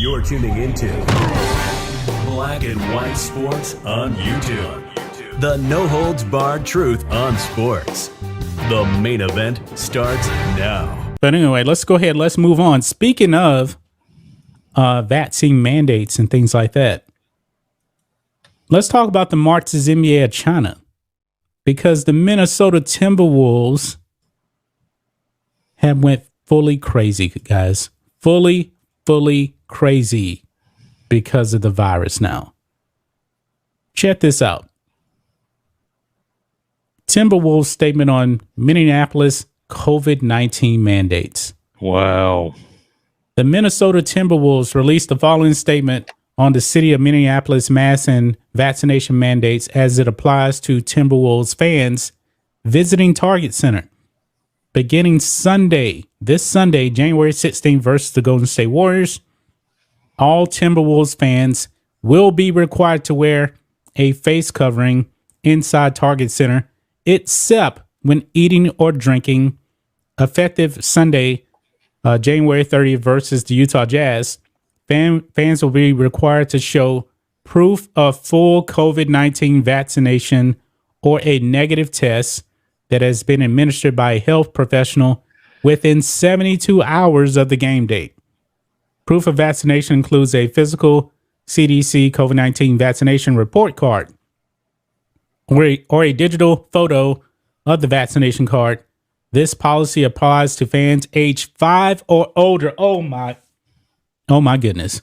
You're tuning into Black and White Sports on YouTube. The no-holds-barred truth on sports. The main event starts now. But anyway, let's go ahead. Let's move on. Speaking of vaccine mandates and things like that, let's talk about the Marxist NBA of China. Because the Minnesota Timberwolves have went fully crazy, guys. Fully crazy because of the virus now. Check this out. Timberwolves statement on Minneapolis COVID-19 mandates. Wow. The Minnesota Timberwolves released the following statement on the city of Minneapolis mask and vaccination mandates as it applies to Timberwolves fans visiting Target Center. Beginning this Sunday, January 16th versus the Golden State Warriors, all Timberwolves fans will be required to wear a face covering inside Target Center, except when eating or drinking. Effective Sunday, January 30th versus the Utah Jazz, fans will be required to show proof of full COVID-19 vaccination or a negative test that has been administered by a health professional within 72 hours of the game date. Proof of vaccination includes a physical CDC COVID-19 vaccination report card or a digital photo of the vaccination card. This policy applies to fans age 5 or older. Oh my goodness.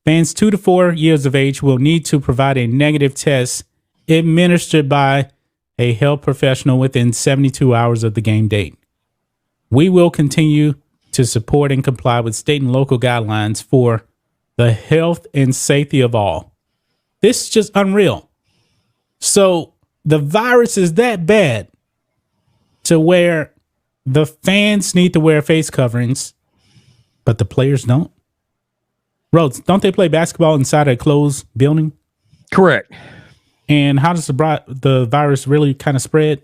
Fans 2 to 4 years of age will need to provide a negative test administered by a health professional within 72 hours of the game date. We will continue to support and comply with state and local guidelines for the health and safety of all. This is just unreal. So the virus is that bad to where the fans need to wear face coverings, but the players don't. Rhodes, don't they play basketball inside a closed building? Correct. And how does the virus really kind of spread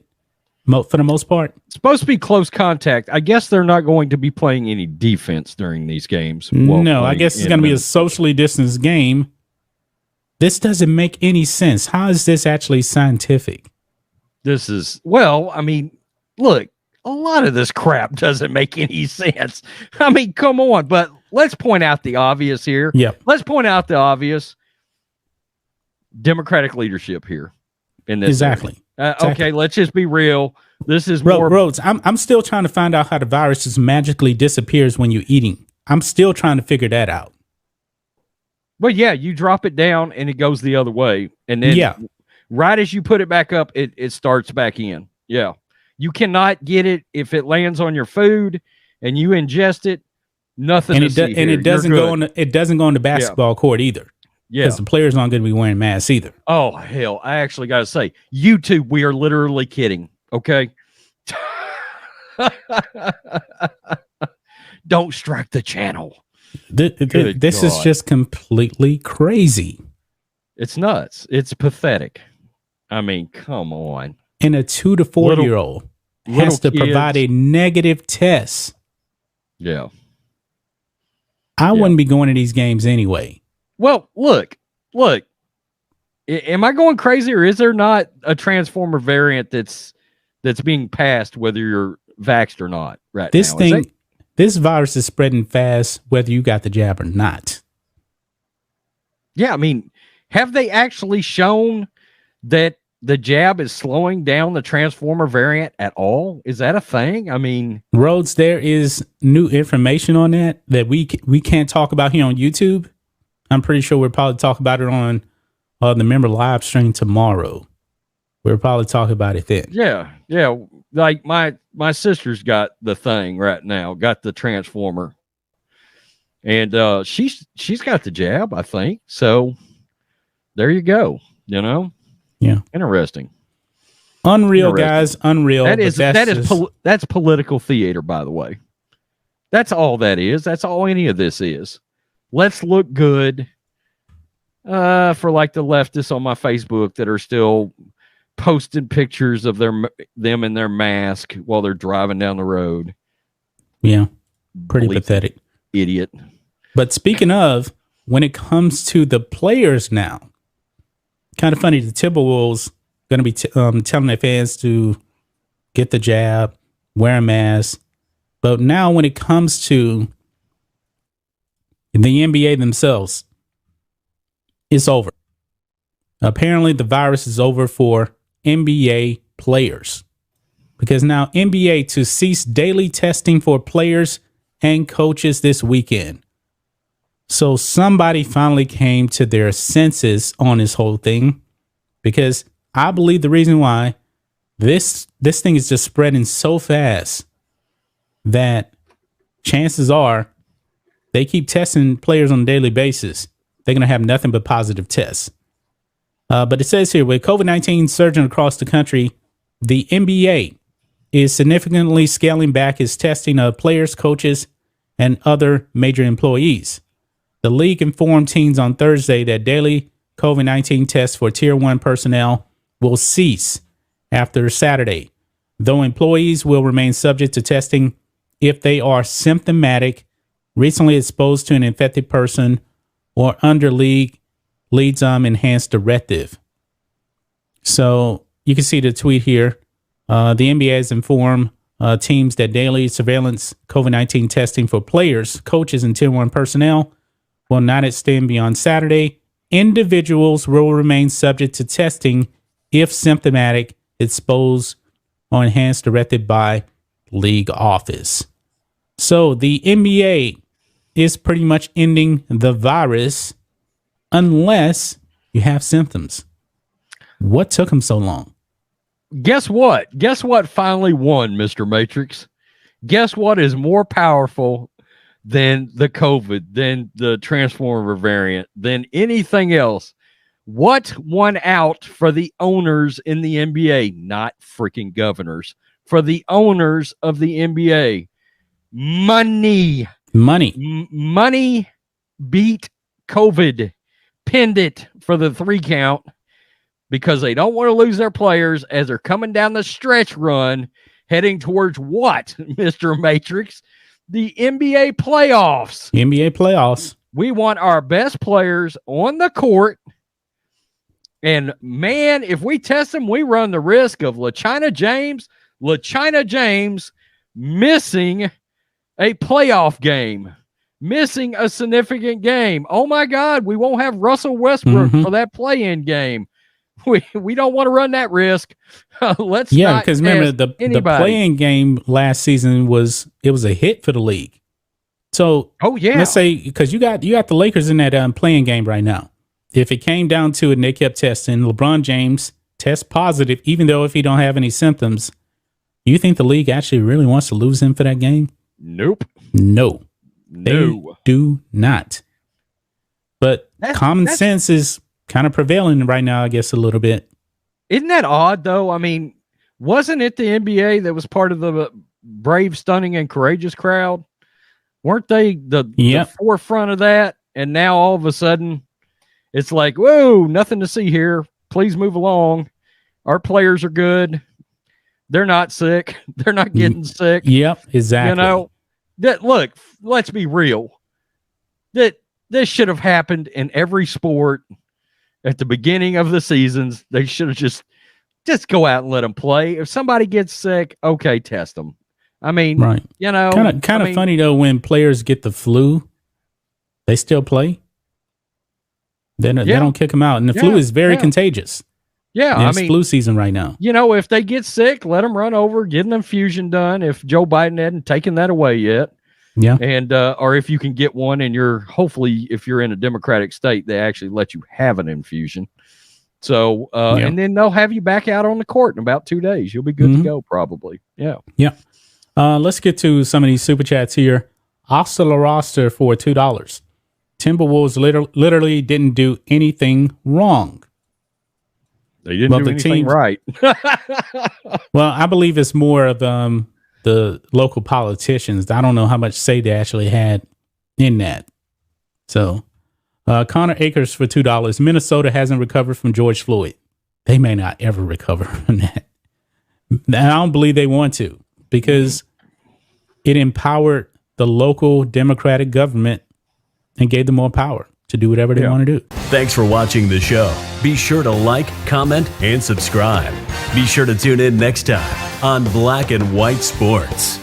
for the most part? It's supposed to be close contact. I guess they're not going to be playing any defense during these games. No, I guess it's going to be a socially distanced game. This doesn't make any sense. How is this actually scientific? This is, well, I mean, look, a lot of this crap doesn't make any sense. I mean, come on, but let's point out the obvious here. Yeah. Let's point out the obvious. Democratic leadership here in this. Exactly. Okay, let's just be real. This is Rhodes, I'm still trying to find out how the virus just magically disappears when you're eating. I'm still trying to figure that out. Well, yeah, you drop it down and it goes the other way. And then right as you put it back up, it starts back in. Yeah. You cannot get it if it lands on your food and you ingest it. Nothing. And it doesn't go on the basketball court either. Yeah. Because the players aren't going to be wearing masks either. Oh, hell. I actually got to say, YouTube, we are literally kidding. Okay. Don't strike the channel. This is just completely crazy. It's nuts. It's pathetic. I mean, come on. And a 2 to 4 year old has to provide a negative test. Yeah. I wouldn't be going to these games anyway. Well, look. Am I going crazy, or is there not a transformer variant that's being passed whether you're vaxxed or not right now? This virus is spreading fast whether you got the jab or not. Yeah, I mean, have they actually shown that the jab is slowing down the transformer variant at all? Is that a thing? I mean, Rhodes, there is new information on that we can't talk about here on YouTube. I'm pretty sure we'll probably talk about it on the member live stream tomorrow. We'll probably talk about it then. Yeah. Like my sister's got the thing right now, got the transformer, and she's got the jab, I think. So there you go. Yeah, interesting. Unreal, guys. Unreal. That's political theater, by the way. That's all that is. That's all any of this is. Let's look good for like the leftists on my Facebook that are still posting pictures of them in their mask while they're driving down the road. Yeah, pretty pathetic. Idiot. But speaking of when it comes to the players now, kind of funny, the Timberwolves going to be telling their fans to get the jab, wear a mask. But now when it comes to the NBA themselves, it's over. Apparently, the virus is over for NBA players because now NBA to cease daily testing for players and coaches this weekend. So somebody finally came to their senses on this whole thing, because I believe the reason why this thing is just spreading so fast that chances are they keep testing players on a daily basis, they're going to have nothing but positive tests. But it says here, with COVID-19 surging across the country, the NBA is significantly scaling back its testing of players, coaches, and other major employees. The league informed teams on Thursday that daily COVID-19 tests for Tier 1 personnel will cease after Saturday, though employees will remain subject to testing if they are symptomatic, recently exposed to an infected person, or under league's enhanced directive. So you can see the tweet here. The NBA has informed teams that daily surveillance COVID-19 testing for players, coaches, and Tier 1 personnel will not extend beyond Saturday. Individuals will remain subject to testing if symptomatic, exposed, or enhanced directed by league office. So the NBA is pretty much ending the virus unless you have symptoms. What took them so long? Guess what? Guess what finally won, Mr. Matrix? Guess what is more powerful than the COVID, than the Transformer variant, than anything else? What won out for the owners in the NBA? Not freaking governors. For the owners of the NBA. Money. Money beat COVID. Pinned it for the 3 count because they don't want to lose their players as they're coming down the stretch run, heading towards what, Mr. Matrix? The NBA playoffs. NBA playoffs. We want our best players on the court. And man, if we test them, we run the risk of LaChina James missing a playoff game, missing a significant game. Oh my God, we won't have Russell Westbrook for that play-in game. We don't want to run that risk. Let's not, because remember the play-in game last season was a hit for the league. So let's say, because you got the Lakers in that play-in game right now. If it came down to it and they kept testing, LeBron James tests positive, even though if he don't have any symptoms, you think the league actually really wants to lose him for that game? Nope. No. They do not. But common sense is kind of prevailing right now, I guess, a little bit. Isn't that odd, though? I mean, wasn't it the NBA that was part of the brave, stunning, and courageous crowd? Weren't they the forefront of that? And now all of a sudden, it's like, whoa, nothing to see here. Please move along. Our players are good. They're not sick. They're not getting sick. Yep, exactly. You know, look, let's be real. This should have happened in every sport at the beginning of the seasons. They should have just go out and let them play. If somebody gets sick, okay, test them. I mean, right. You know, kind of funny though, when players get the flu, they still play. They don't kick them out, and the flu is very contagious. Yeah, it's flu season right now. You know, if they get sick, let them run over, get an infusion done. If Joe Biden hadn't taken that away yet, and or if you can get one, and hopefully if you're in a Democratic state, they actually let you have an infusion. So, and then they'll have you back out on the court in about 2 days. You'll be good to go, probably. Yeah. Let's get to some of these super chats here. Oscar roster for $2. Timberwolves literally didn't do anything wrong. They didn't do anything right. Well, I believe it's more of the local politicians. I don't know how much say they actually had in that. So, Connor Akers for $2. Minnesota hasn't recovered from George Floyd. They may not ever recover from that. I don't believe they want to, because it empowered the local Democratic government and gave them more power to do whatever they want to do. Thanks for watching the show. Be sure to like, comment, and subscribe. Be sure to tune in next time on Black and White Sports.